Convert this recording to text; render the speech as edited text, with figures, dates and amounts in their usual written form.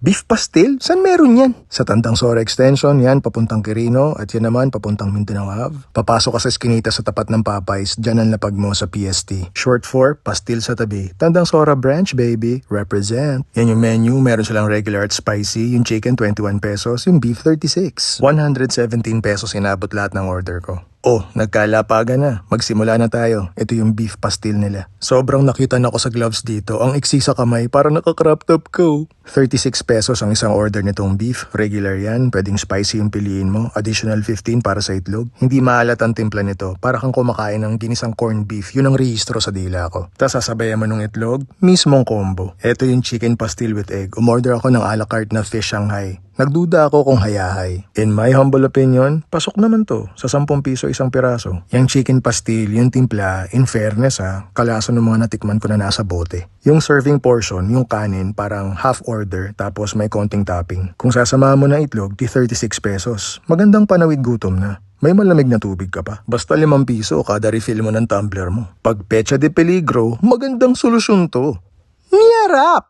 Beef pastil? San meron yan? Sa Tandang Sora Extension, yan papuntang Quirino at yan naman papuntang Mindanao Ave. Papasok ka sa eskinita sa tapat ng Popeyes, dyan ang lapag mo sa PST. Short for, pastil sa tabi. Tandang Sora branch, baby. Represent. Yan yung menu, meron silang regular at spicy, yung chicken 21 pesos, yung beef 36. 117 pesos inabot lahat ng order ko. Oh, nagkalapagan na. Magsimula na tayo. Ito yung beef pastil nila. Sobrang nakita na ako sa gloves dito. Ang iksi sa kamay, parang naka-crop top ko. 36 pesos ang isang order nitong beef. Regular yan. Pwedeng spicy yung piliin mo. Additional 15 para sa itlog. Hindi maalat ang timpla nito. Para kang kumakain ng ginisang corned beef. Yun ang rehistro sa dila ko. Tapos sasabayan mo ng itlog. Mismong combo. Ito yung chicken pastil with egg. Umorder ako ng a la carte na fish Shanghai. Nagduda ako kung hayahay. In my humble opinion, pasok naman to sa 10 piso isang piraso. Yung chicken pastil, yung timpla, in fairness kalaso ng mga natikman ko na nasa bote. Yung serving portion, yung kanin, parang half order tapos may konting topping. Kung sasama mo na itlog, di 36 pesos. Magandang panawid gutom na. May malamig na tubig ka pa. Basta 5 piso kada refill mo ng tumbler mo. Pag pecha de peligro, magandang solusyon to. Niyarap!